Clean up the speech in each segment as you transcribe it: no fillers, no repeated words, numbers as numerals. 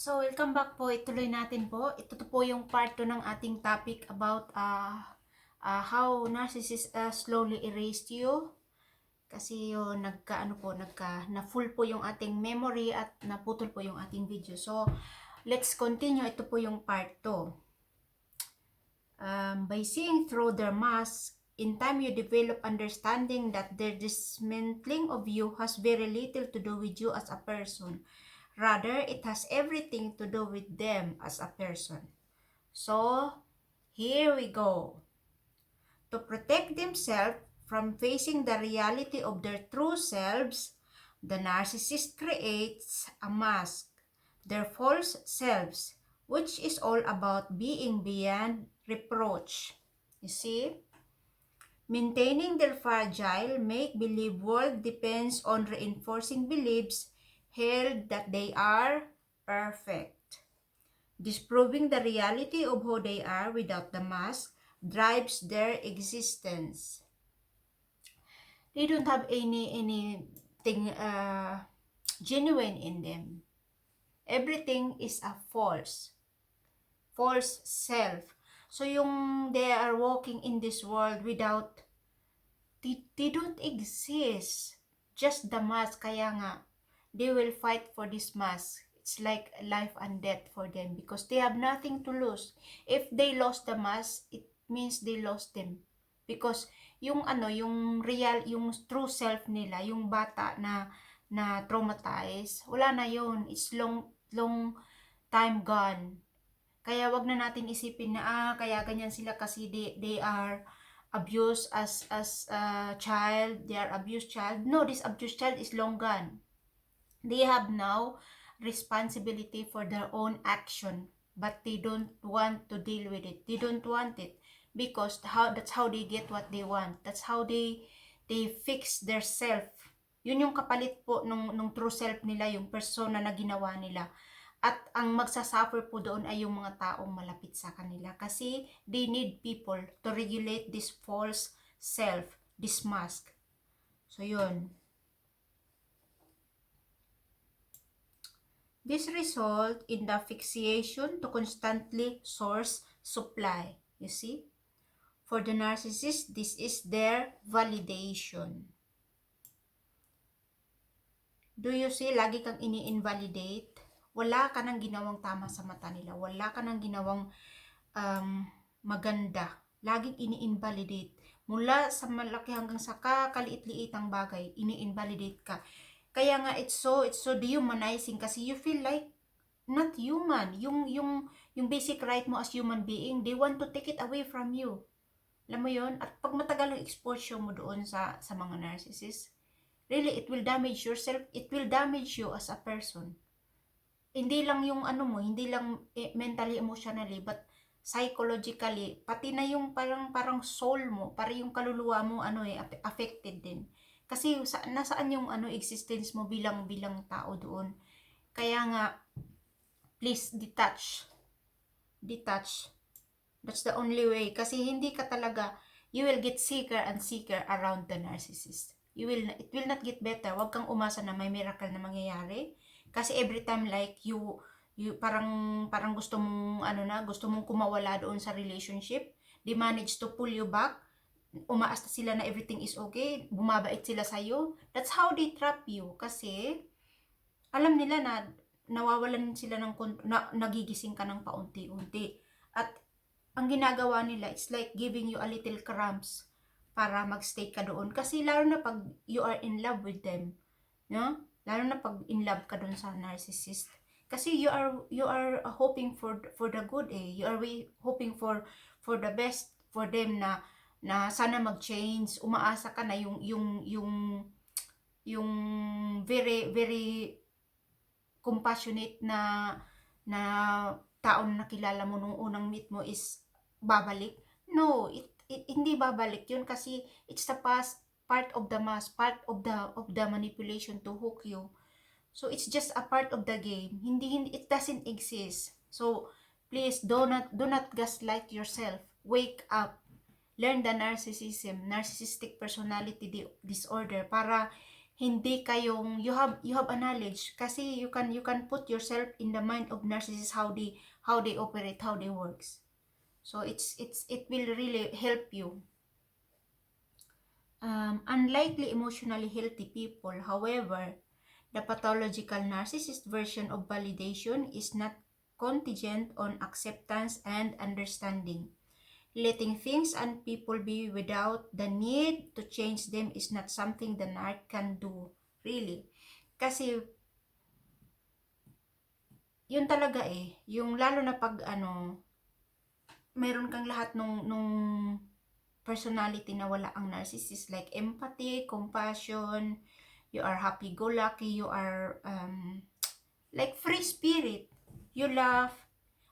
So, welcome back po. Ituloy natin po. Ito po yung part 2 ng ating topic about how narcissists slowly erased you. Kasi yung na full po yung ating memory at naputol po yung ating video. So, let's continue. Ito po yung part 2. By seeing through their mask, in time you develop understanding that their dismantling of you has very little to do with you as a person. Rather, it has everything to do with them as a person. So, here we go. To protect themselves from facing the reality of their true selves, the narcissist creates a mask, their false selves, which is all about being beyond reproach. You see? Maintaining their fragile, make-believe world depends on reinforcing beliefs held that they are perfect. Disproving the reality of who they are without the mask drives their existence. They don't have anything genuine in them. Everything is a false self. So yung they are walking in this world without, they don't exist. Just the mask. Kaya nga, they will fight for this mask. It's like life and death for them because they have nothing to lose. If they lost the mask, it means they lost them. Because yung yung true self nila, yung bata na traumatized, wala na yun. It's long time gone. Kaya wag na natin isipin na kaya ganyan sila kasi they are abused as a child, they are abused child. No, this abused child is long gone. They have now responsibility for their own action, but they don't want to deal with it. They don't want it because that's how they get what they want. That's how they fix their self. Yun yung kapalit po nung true self nila, yung persona na ginawa nila. At ang magsasuffer po doon ay yung mga taong malapit sa kanila kasi they need people to regulate this false self, this mask. So yun. This result in the fixation to constantly source supply. You see? For the narcissist, this is their validation. Do you see? Lagi kang ini-invalidate. Wala ka nang ginawang tama sa mata nila. Wala ka nang ginawang maganda. Laging ini-invalidate. Mula sa malaki hanggang sa kakaliit-liitang bagay, ini-invalidate ka. Kaya nga it's so dehumanizing kasi you feel like not human. Yung basic right mo as human being, they want to take it away from you. Alam mo yun? At pag matagal ang exposure mo doon sa mga narcissists, really, it will damage yourself. It will damage you as a person. Hindi lang yung hindi lang mentally, emotionally, but psychologically, pati na yung parang soul mo, parang yung kaluluwa mo affected din. Kasi nasaan yung existence mo bilang tao doon. Kaya nga, please detach. That's the only way. Kasi hindi ka talaga, you will get sicker and sicker around the narcissist. It will not get better. Huwag kang umasa na may miracle na mangyayari. Kasi every time like you parang gusto mong kumawala doon sa relationship, they manage to pull you back. Umaasta sila na everything is okay, bumabait sila sa'yo. That's how they trap you. Kasi alam nila na nawawalan sila ng nagigising ka ng paunti-unti. At ang ginagawa nila, it's like giving you a little crumbs para magstay ka doon. Kasi lalo na pag you are in love with them, no? Lalo na pag in love ka doon sa narcissist. Kasi you are hoping for the good You are hoping for the best for them na sana mag-change. Umaasa ka na yung very very compassionate na tao na nakilala mo nung unang meet mo is babalik. No, hindi babalik yun kasi it's the past, part of the mask, part of the manipulation to hook you. So it's just a part of the game. Hindi it doesn't exist. So please do not gaslight yourself. Wake up. Learn the narcissistic personality disorder para hindi kayong you have a knowledge kasi you can put yourself in the mind of narcissists, how they operate, how they works. So it will really help you. Unlikely emotionally healthy people, however, the pathological narcissist version of validation is not contingent on acceptance and understanding. Letting things and people be without the need to change them is not something the narc can do, really. Kasi, yun talaga yung lalo na pag meron kang lahat nung personality na wala ang narcissist, like empathy, compassion, you are happy-go-lucky, you are like free spirit, you laugh.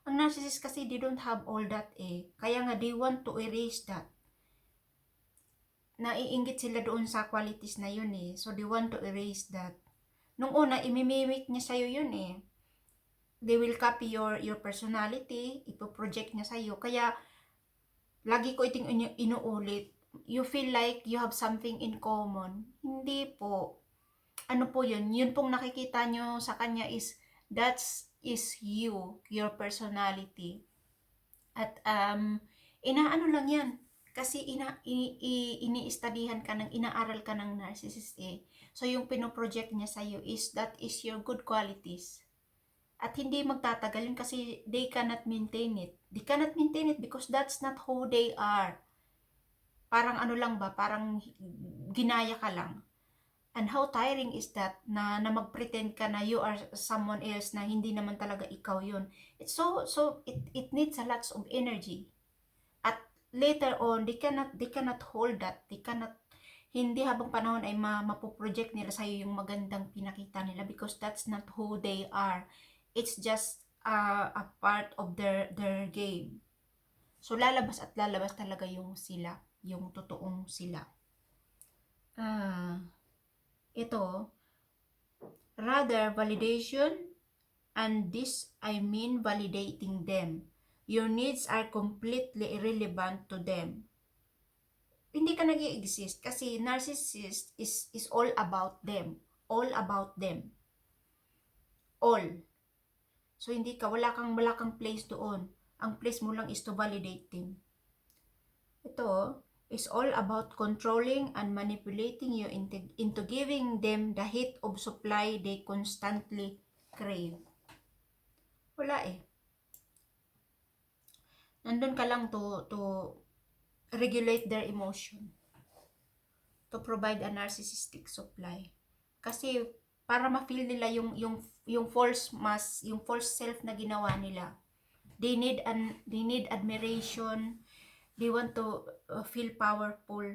Ang narcissist kasi, they don't have all that kaya nga they want to erase that. Naiinggit sila doon sa qualities na yun so they want to erase that. Nung una, imimimik niya sa'yo yun they will copy your personality, ipoproject niya sa'yo, kaya lagi ko iting inuulit, you feel like you have something in common. Hindi po. Ano po yun? Yun pong nakikita nyo sa kanya is you, your personality. At inaano lang yan. Kasi ini-studyhan ka inaaral ka ng narcissist So yung pinoproject niya sa'yo that is your good qualities. At hindi magtatagal yun kasi they cannot maintain it. They cannot maintain it because that's not who they are. Parang ano lang ba? Parang ginaya ka lang. And how tiring is that na mag-pretend ka na you are someone else na hindi naman talaga ikaw yun. It's so it needs a lot of energy. At later on, they cannot hold that. They cannot, hindi habang panahon ay mapoproject nila sa'yo yung magandang pinakita nila because that's not who they are. It's just a part of their game. So lalabas at lalabas talaga yung sila, yung totoong sila. Ito, rather validation, and this I mean validating them. Your needs are completely irrelevant to them. Hindi ka nag-i-exist kasi narcissist is all about them. All about them. All. So hindi ka, wala kang place doon. Ang place mo lang is to validate them. Ito is all about controlling and manipulating you into giving them the hit of supply they constantly crave. Wala Nandun ka lang to regulate their emotion. To provide a narcissistic supply. Kasi para ma-feel nila yung false mask, yung false self na ginawa nila. They need admiration. They want to feel powerful.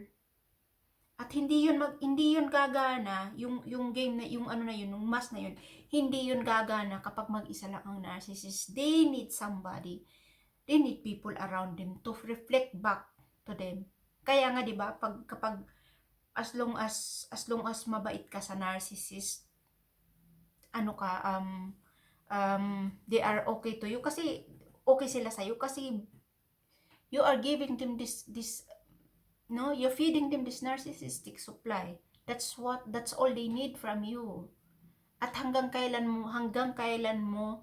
At hindi yun gagana yung game na yung yung mask na yun. Hindi yun gagana kapag mag-isa lang ang narcissist. They need somebody. They need people around them to reflect back to them. Kaya nga 'di ba kapag as long as mabait ka sa narcissist, they are okay to you kasi okay sila sa iyo kasi you are giving them this you're feeding them this narcissistic supply. That's all they need from you. At hanggang kailan mo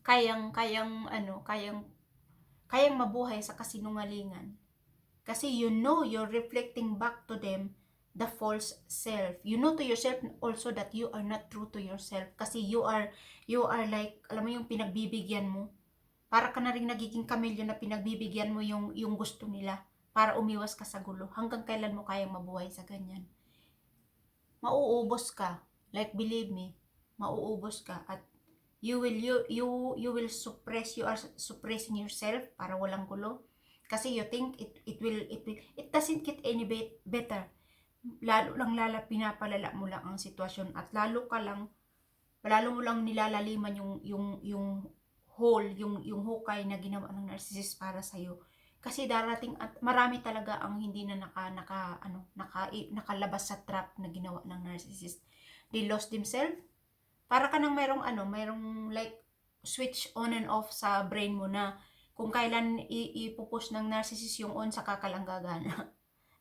kayang mabuhay sa kasinungalingan. Kasi you're reflecting back to them the false self. You know to yourself also that you are not true to yourself. Kasi you are like, alam mo yung pinagbibigyan mo. Para ka na rin nagiging kamilyo na pinagbibigyan mo yung gusto nila para umiwas ka sa gulo. Hanggang kailan mo kayang mabuhay sa ganyan? Mauubos ka. Like, believe me, mauubos ka. At you will suppress, you are suppressing yourself para walang gulo. Kasi you think it doesn't get any better. Lalo lang pinapalala mo lang ang sitwasyon at lalo mo lang nilalaliman yung hole, yung hukay na ginawa ng narcissist para sa iyo. Kasi darating at marami talaga ang hindi na nakalabas sa trap na ginawa ng narcissist. They lost themselves. Para ka nang mayroong like switch on and off sa brain mo na kung kailan ipupush ng narcissist yung on, saka ka lang gagana.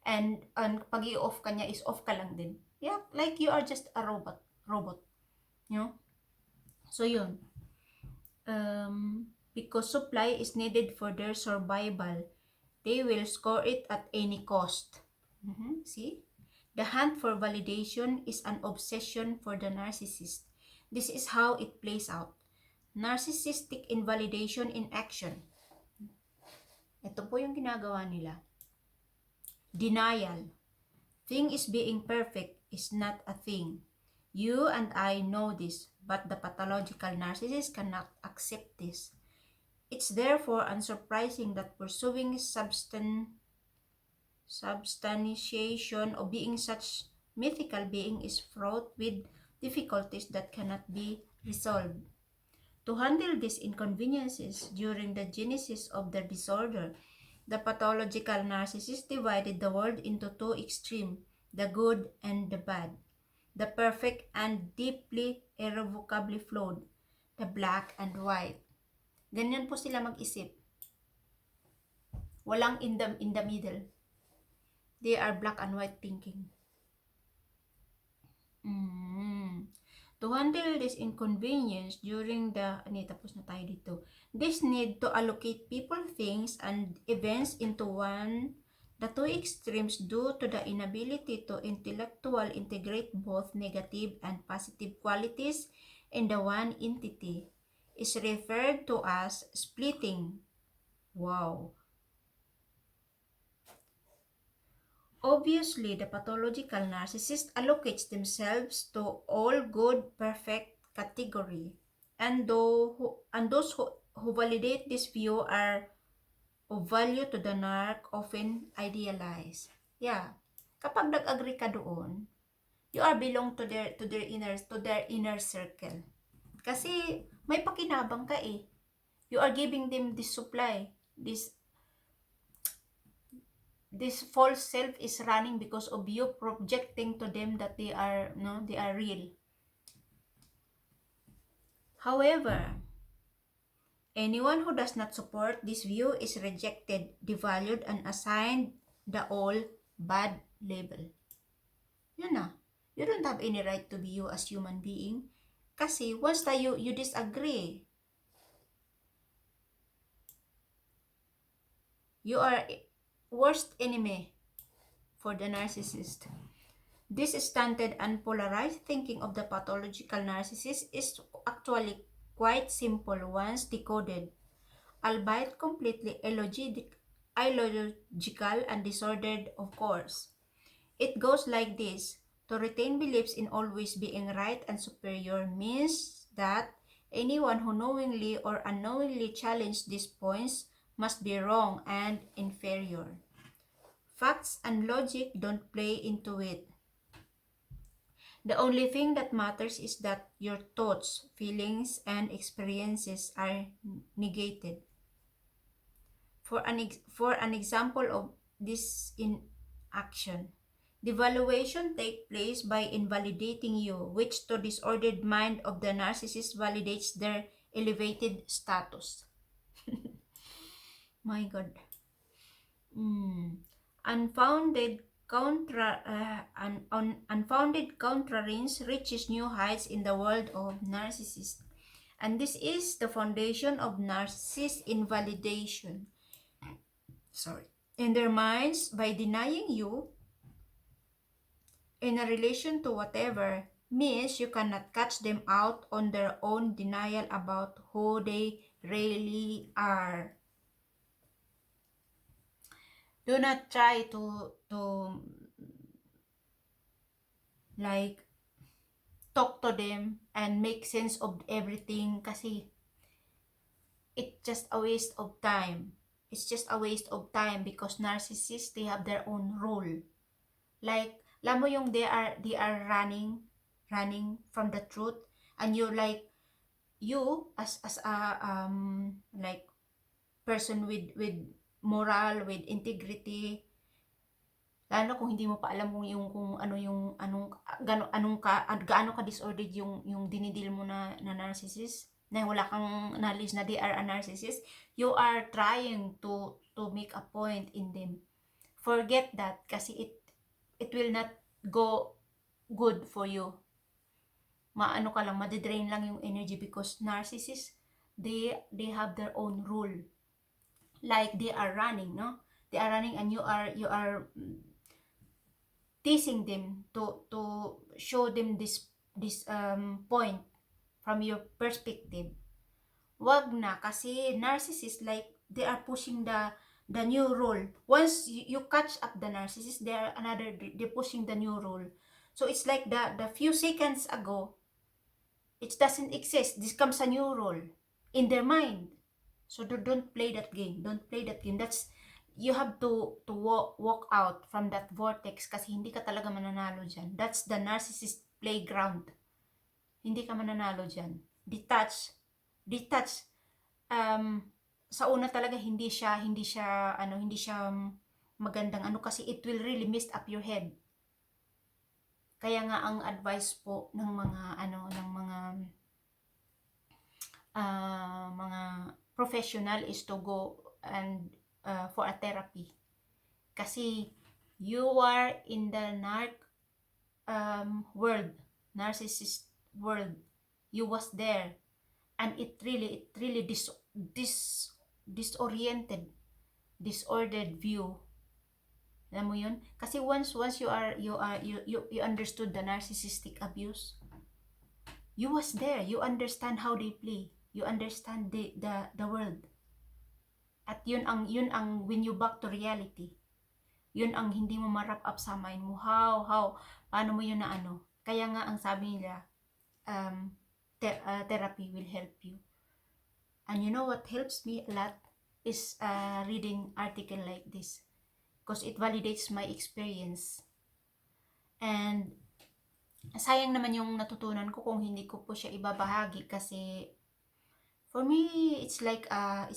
And pag i-off ka niya is off ka lang din. Yeah, like you are just a robot, you know? So yun, because supply is needed for their survival, they will score it at any cost. See? The hunt for validation is an obsession for the narcissist. This is how it plays out. Narcissistic invalidation in action. Ito po yung ginagawa nila. Denial. Thing is being perfect is not a thing. You and I know this, but the pathological narcissist cannot accept this. It's therefore unsurprising that pursuing substantiation of being such mythical being is fraught with difficulties that cannot be resolved. To handle these inconveniences during the genesis of the disorder, the pathological narcissist divided the world into two extremes, the good and the bad, the perfect and deeply irrevocably flawed, the black and white. Ganyan po sila mag-isip. Walang in the middle. They are black and white thinking. To handle this inconvenience during the, tapos na tayo dito. This need to allocate people, things, and events into the two extremes due to the inability to intellectual integrate both negative and positive qualities in the one entity is referred to as splitting. Wow. Obviously, the pathological narcissist allocates themselves to all good, perfect category. And those who validate this view are of value to the narc, often idealized. Yeah. Kapag nag-agree ka doon, you are belong to their inner circle. Kasi may pakinabang ka eh. You are giving them this supply, this false self is running because of you projecting to them that they are real. However, anyone who does not support this view is rejected, devalued, and assigned the all bad label. Yun na. You don't have any right to be you as human being. Kasi once na you disagree, you are worst enemy for the narcissist. This stunted and polarized thinking of the pathological narcissist is actually quite simple once decoded, albeit completely illogical and disordered, of course. It goes like this. To retain beliefs in always being right and superior means that anyone who knowingly or unknowingly challenges these points must be wrong and inferior. Facts and logic don't play into it. The only thing that matters is that your thoughts, feelings, and experiences are negated. For an example of this in action, devaluation takes place by invalidating you, which to disordered mind of the narcissist validates their elevated status. My God. Unfounded contrarians reaches new heights in the world of narcissists. And this is the foundation of narcissist invalidation. In their minds, by denying you in a relation to whatever means you cannot catch them out on their own denial about who they really are. Do not try to like talk to them and make sense of everything kasi it's just a waste of time. It's just a waste of time because narcissists, they have their own role. Like, alam mo yung they are running from the truth, and you as a like person with moral, with integrity, lalo kung hindi mo pa alam gaano ka disordered yung dinidil mo na narcissist, na wala kang knowledge na they are a narcissist, you are trying to make a point in them. Forget that kasi it will not go good for you. Maano ka lang, madidrain lang yung energy because narcissists, they have their own rule. Like they are running, no? They are running and you are teasing them to show them this point from your perspective. Wag na kasi narcissist, like they are pushing the new role. Once you catch up the narcissist, they're pushing the new role. So it's like the few seconds ago, it doesn't exist. This comes a new role in their mind. So don't play that game. Don't play that game. That's you have to walk out from that vortex kasi hindi ka talaga mananalo diyan. That's the narcissist playground. Hindi ka mananalo diyan. Detach. Sa una talaga hindi siya magandang ano kasi it will really mess up your head. Kaya nga ang advice po ng mga professional is to go and for a therapy. Kasi you are in the world, narcissist world. You was there, and it really disoriented, disordered view. Alam mo yun? Kasi once you understood the narcissistic abuse, you was there. You understand how they play. You understand the world. At yun ang when you back to reality. Yun ang hindi mo ma-wrap up sa mind mo. Paano mo yun na ano? Kaya nga ang sabi nila, therapy will help you. And you know what helps me a lot is reading article like this. Because it validates my experience. And sayang naman yung natutunan ko kung hindi ko po siya ibabahagi kasi for me it's like a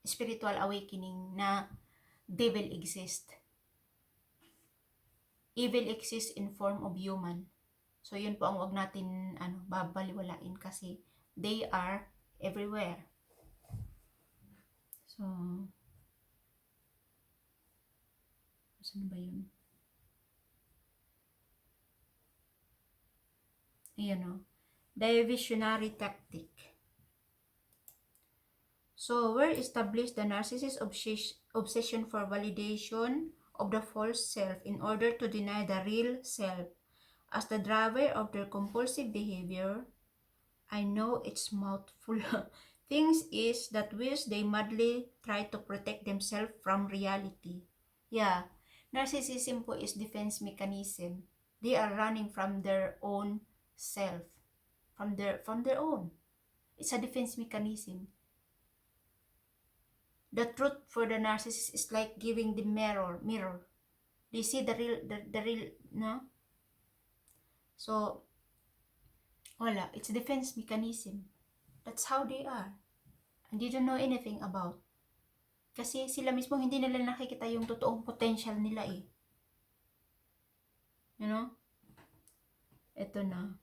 spiritual awakening na devil exists. Evil exists in form of human. So yun po ang wag natin babaliwalain kasi they are everywhere. So saan ba yun? Ayan o. Diversionary tactic. So, where established the narcissist obsession for validation of the false self in order to deny the real self as the driver of their compulsive behavior. I know it's mouthful. Things is that which they madly try to protect themselves from reality. Yeah, narcissism po is defense mechanism. They are running from their own self, from their own. It's a defense mechanism. The truth for the narcissist is like giving the mirror. They see the real, no? So, wala. It's a defense mechanism. That's how they are. And they don't know anything about. Kasi sila mismo hindi nila nakikita yung totoong potential nila eh. You know? Ito na.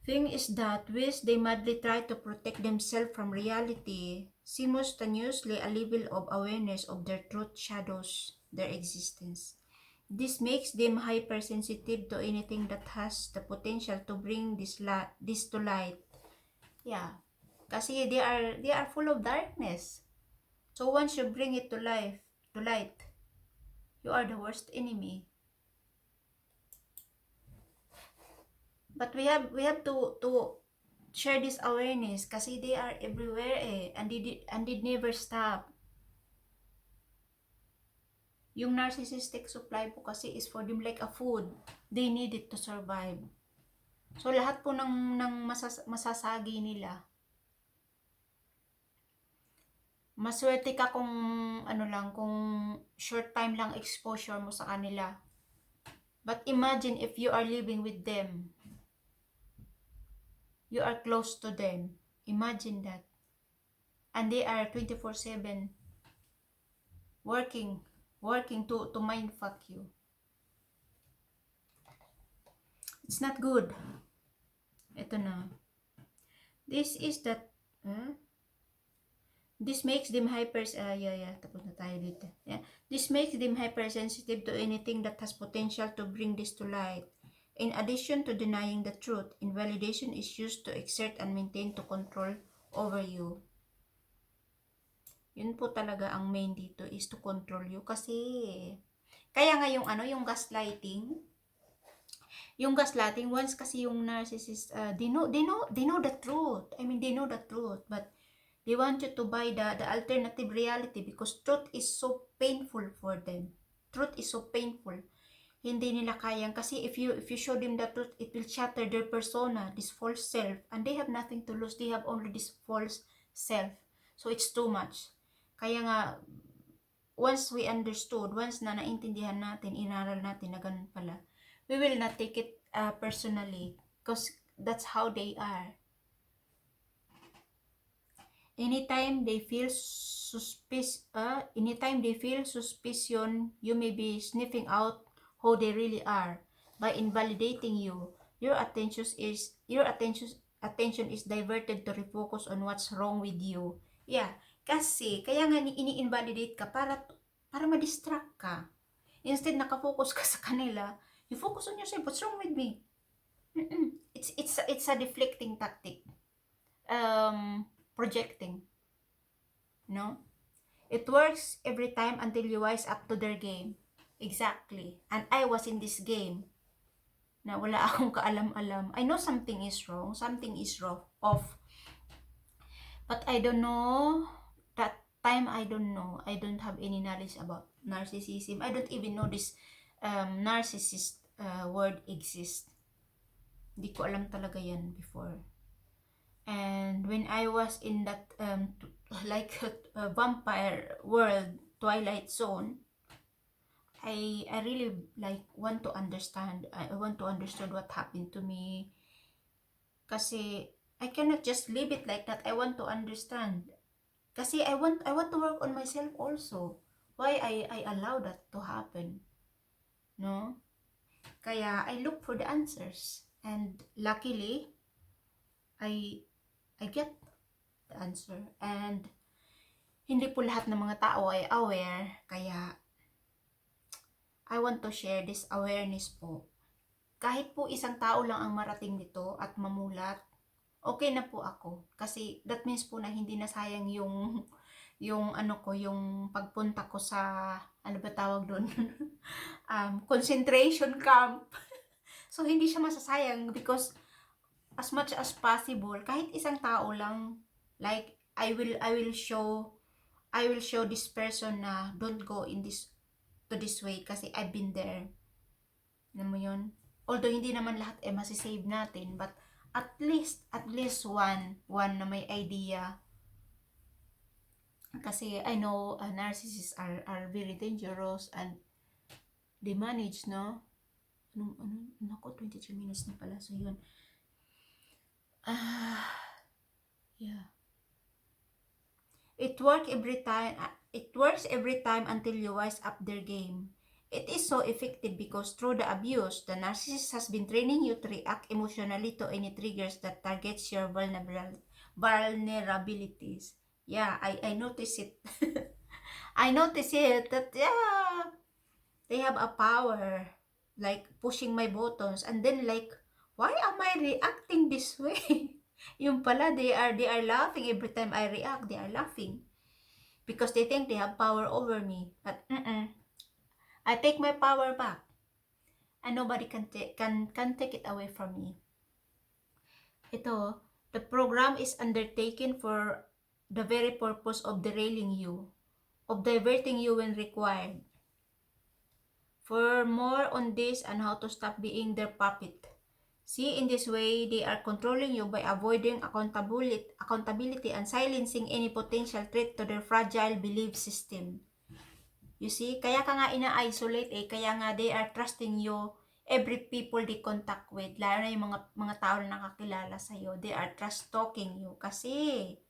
Thing is that which they madly try to protect themselves from reality, simultaneously a level of awareness of their truth shadows their existence. This makes them hypersensitive to anything that has the potential to bring this to light. Yeah. Kasi they are full of darkness. So once you bring it to light, you are the worst enemy. But we have to share this awareness kasi they are everywhere eh, and they never stop. Yung narcissistic supply po kasi is for them like a food. They need it to survive. So lahat po ng masasagi nila. Maswerte ka kung kung short time lang exposure mo sa kanila. But imagine if you are living with them. You are close to them. Imagine that. And they are 24/7 working to mindfuck you. It's not good. Ito na. This is that This makes them tapos na tayo dito. Yeah. This makes them hypersensitive to anything that has potential to bring this to light. In addition to denying the truth, invalidation is used to exert and maintain to control over you. Yun po talaga ang main dito is to control you kasi kaya nga yung gaslighting once kasi yung narcissist they know the truth. I mean, they know the truth, but they want you to buy the alternative reality because truth is so painful for them. Truth is so painful. Hindi nila kayang kasi if you show them the truth, it will shatter their persona, this false self, and they have nothing to lose. They have only this false self. So it's too much. Kaya nga once we understood, once na naintindihan natin, inaral natin na ganun pala, we will not take it personally because that's how they are. Anytime they feel suspicion, you may be sniffing out who they really are. By invalidating you, your attention is diverted to refocus on what's wrong with you. Yeah, kasi kaya nga ini-invalidate ka para ma-distract ka. Instead nakafocus ka sa kanila, you focus on yourself. What's wrong with me? It's a deflecting tactic. Projecting. No? It works every time until you wise up to their game. Exactly. And I was in this game na wala akong kaalam-alam. I know something is wrong, something is off. But I don't know. That time I don't know. I don't have any knowledge about narcissism. I don't even know this narcissist word exists. Hindi ko alam talaga yan before. And when I was in that like a vampire world, Twilight Zone, I really like want to understand. I want to understand what happened to me. Kasi I cannot just leave it like that. I want to understand. Kasi I want to work on myself also. Why I allow that to happen? No? Kaya I look for the answers. And luckily, I get the answer. And hindi po lahat ng mga tao ay aware. Kaya I want to share this awareness po. Kahit po isang tao lang ang marating dito at mamulat, okay na po ako. Kasi that means po na hindi na sayang yung pagpunta ko sa, ano ba tawag doon? Concentration camp. So hindi siya masasayang because as much as possible, kahit isang tao lang, like I will show this person na don't go in this way kasi I've been there. Alam mo yun? Although hindi naman lahat masisave natin, but at least one na may idea. Kasi I know narcissists are very dangerous and they manage, no? Nako, 23 minutes na pala. So yun. Yeah. It works every time until you wise up their game. It is so effective because through the abuse, the narcissist has been training you to react emotionally to any triggers that targets your vulnerabilities. Yeah, I notice it. I notice it that they have a power like pushing my buttons and then like, why am I reacting this way? Yung pala, they are laughing every time I react. They are laughing because they think they have power over me. But I take my power back, and nobody can take it away from me. Ito, the program is undertaken for the very purpose of derailing you, of diverting you when required. For more on this and how to stop being their puppet, see, in this way, they are controlling you by avoiding accountability and silencing any potential threat to their fragile belief system. You see, kaya ka nga ina-isolate kaya nga they are trusting you, every people they contact with, lalo na yung mga tao na nakakilala sa'yo, they are trust-talking you kasi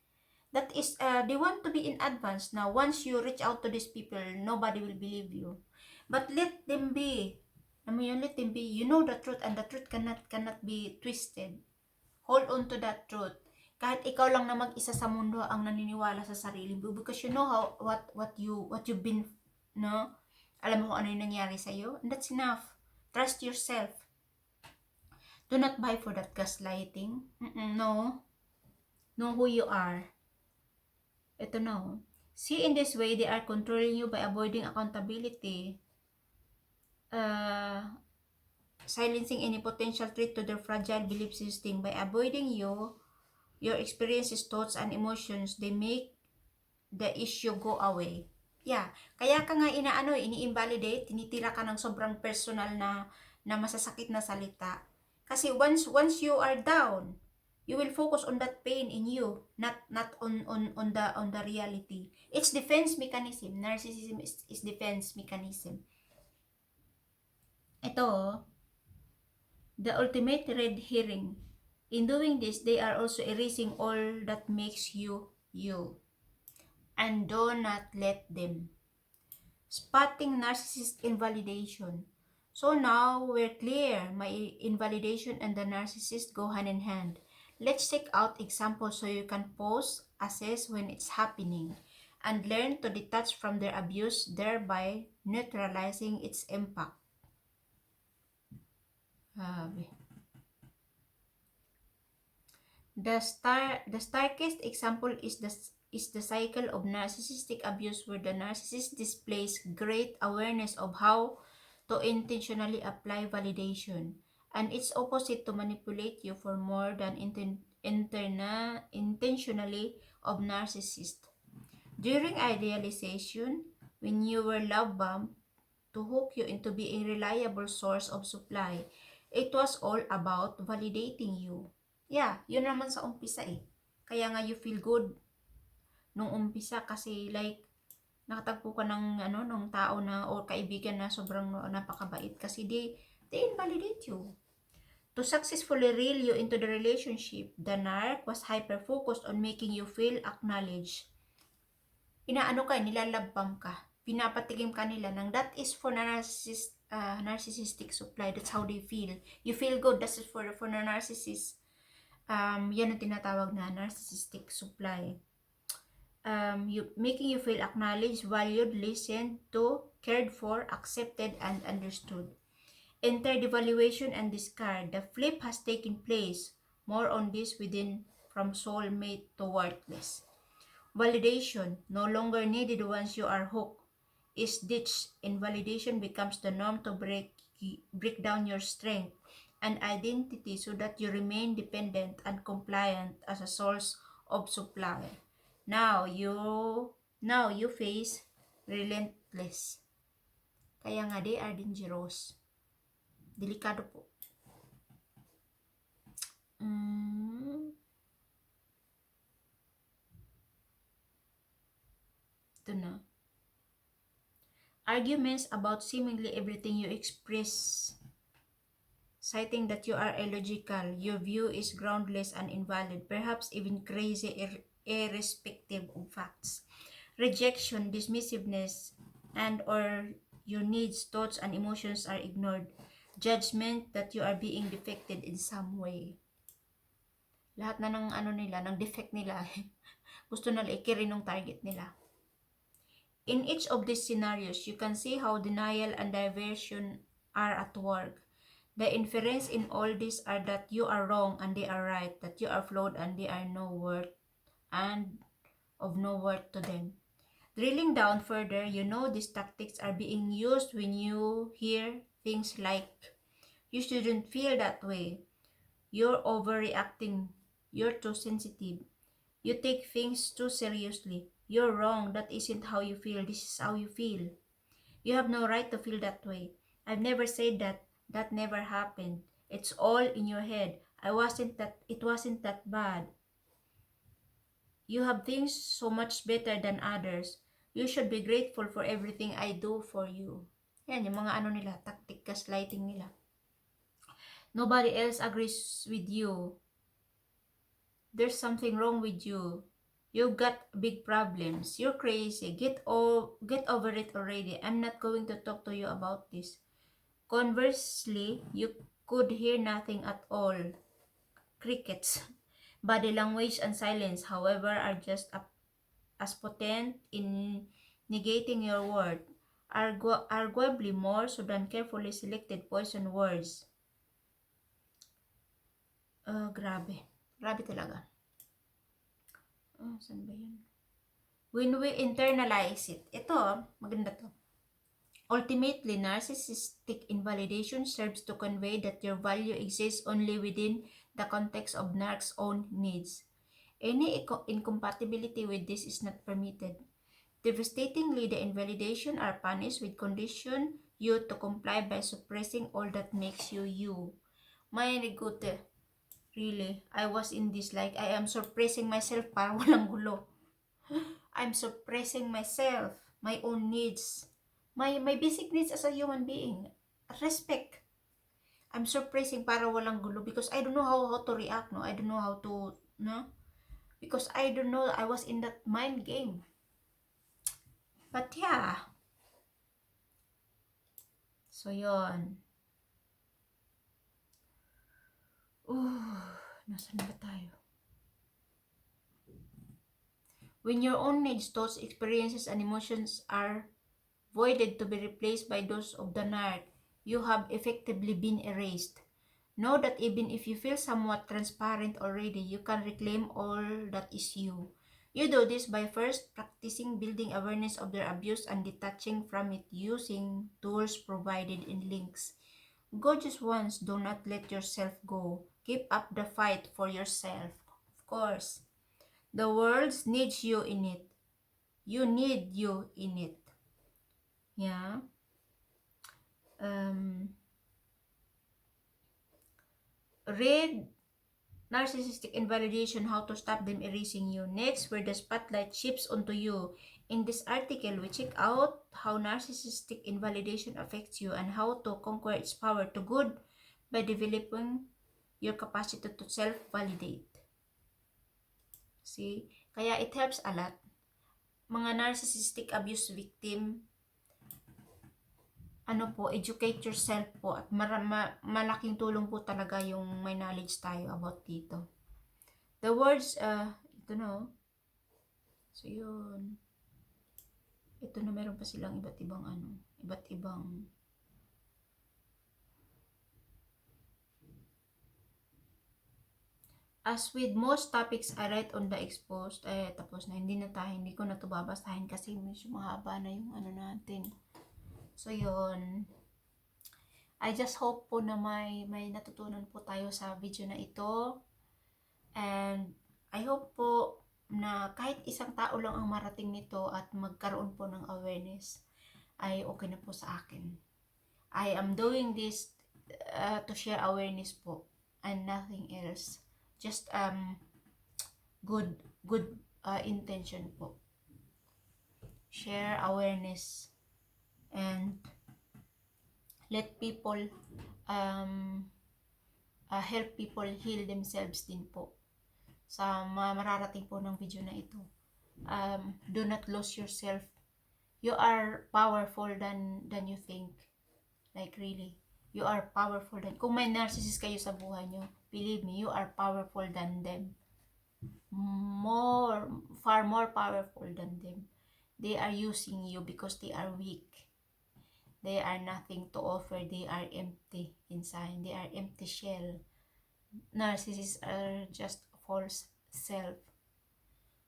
that is, they want to be in advance. Now, once you reach out to these people, nobody will believe you. But let them be. Let them be. You know the truth and the truth cannot be twisted. Hold on to that truth. Kahit ikaw lang na mag-isa sa mundo ang naniniwala sa sarili mo, because you know how what you've been, no? Alam mo kung ano yung nangyari sa iyo, and that's enough. Trust yourself. Do not buy for that gaslighting. No. Know who you are. Ito no. See, in this way, they are controlling you by avoiding accountability, uh, silencing any potential threat to their fragile belief system. By avoiding you, your experiences, thoughts, and emotions, they make the issue go away. Yeah, kaya ka nga ini-invalidate, tinitira ka ng sobrang personal na masasakit na salita. Kasi once you are down, you will focus on that pain in you, not on the reality. It's defense mechanism. Narcissism is defense mechanism. Ito, the ultimate red herring. In doing this, they are also erasing all that makes you you. And do not let them. Spotting narcissist invalidation. So now we're clear, my invalidation and the narcissist go hand in hand. Let's check out examples so you can pause, assess when it's happening, and learn to detach from their abuse, thereby neutralizing its impact. The starkest example is the cycle of narcissistic abuse, where the narcissist displays great awareness of how to intentionally apply validation, and its opposite to manipulate you for more than intentionally of narcissist. During idealization, when you were love bombed to hook you into being a reliable source of supply, it was all about validating you. Yeah, yun naman sa umpisa eh. Kaya nga you feel good nung umpisa kasi like nakatagpo ka ng tao na o kaibigan na sobrang napakabait kasi they invalidate you. To successfully reel you into the relationship, the narc was hyper-focused on making you feel acknowledged. Nilalabang ka. Pinapatigim ka nila ng that is for narcissistic supply. That's how they feel. You feel good. That's for the narcissist. Yan ang tinatawag na narcissistic supply. Making you feel acknowledged, valued, listened to, cared for, accepted, and understood. Enter devaluation and discard. The flip has taken place. More on this within from soulmate to worthless. Validation, no longer needed once you are hooked, is ditched. Invalidation becomes the norm to break down your strength and identity so that you remain dependent and compliant as a source of supply. Now you face relentless. Kaya nga they are dangerous. Delikado po. Ito na. Arguments about seemingly everything you express, citing that you are illogical, your view is groundless and invalid, perhaps even crazy, irrespective of facts. Rejection, dismissiveness, and or your needs, thoughts, and emotions are ignored. Judgment that you are being defected in some way. Lahat na ng ng defect nila, gusto nila i-carry ng target nila. In each of these scenarios, you can see how denial and diversion are at work. The inference in all this are that you are wrong and they are right, that you are flawed and they are of no worth to them. Drilling down further, you know these tactics are being used when you hear things like, "You shouldn't feel that way. You're overreacting. You're too sensitive. You take things too seriously. You're wrong. That isn't how you feel. This is how you feel. You have no right to feel that way. I've never said that. That never happened. It's all in your head. It wasn't that bad. You have things so much better than others. You should be grateful for everything I do for you." Yan, yung mga nila, tactic gaslighting nila. Nobody else agrees with you. There's something wrong with you. You've got big problems. You're crazy. Get over it already. I'm not going to talk to you about this. Conversely, you could hear nothing at all. Crickets. Body language and silence, however, are just as potent in negating your word, arguably more so than carefully selected poison words. Grabe. Grabe talaga. Saan ba yun? When we internalize it. Ito, maganda to. Ultimately, narcissistic invalidation serves to convey that your value exists only within the context of narc's own needs. Any incompatibility with this is not permitted. Devastatingly, the invalidation are punished with condition you to comply by suppressing all that makes you you. My good, really, I was in this like I am suppressing myself para walang gulo. I'm suppressing myself, my own needs, my basic needs as a human being, respect. I'm suppressing para walang gulo because I don't know how to react, no? I don't know how to, no? Because I don't know, I was in that mind game. But yeah. So, yon. Nasaan ba tayo? When your own needs, thoughts, experiences, and emotions are voided to be replaced by those of the narc, you have effectively been erased. Know that even if you feel somewhat transparent already, you can reclaim all that is you. You do this by first practicing building awareness of their abuse and detaching from it using tools provided in links. Go just once, do not let yourself go. Keep up the fight for yourself. Of course, the world needs you in it. You need you in it. Yeah. Read Narcissistic Invalidation, How to Stop Them Erasing You. Next, where the spotlight shifts onto you. In this article, we check out how narcissistic invalidation affects you and how to conquer its power to good by developing your capacity to self-validate. See? Kaya it helps a lot. Mga narcissistic abuse victim, educate yourself po at malaking tulong po talaga yung may knowledge tayo about dito. The words, ito na. So, yun. Ito na, meron pa silang iba't ibang as with most topics I write on the exposed, tapos na, hindi ko na ito babasahin kasi medyo mahaba na yung natin. So, yun. I just hope po na may natutunan po tayo sa video na ito. And I hope po na kahit isang tao lang ang marating nito at magkaroon po ng awareness, ay okay na po sa akin. I am doing this to share awareness po and nothing else. Just good intention po. Share awareness and let people help people heal themselves din po sa mararating po ng video na ito. Do not lose yourself. You are powerful than you think. Like really, you are powerful than, kung may narcissist kayo sa buhay nyo, believe me, you are powerful than them. Far more powerful than them. They are using you because they are weak. They are nothing to offer. They are empty inside. They are empty shell. Narcissists are just false self.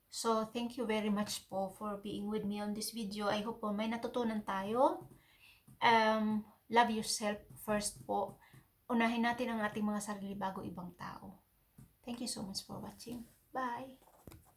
So, thank you very much po for being with me on this video. I hope po may natutunan tayo. Love yourself first po. Unahin natin ang ating mga sarili bago ibang tao. Thank you so much for watching. Bye!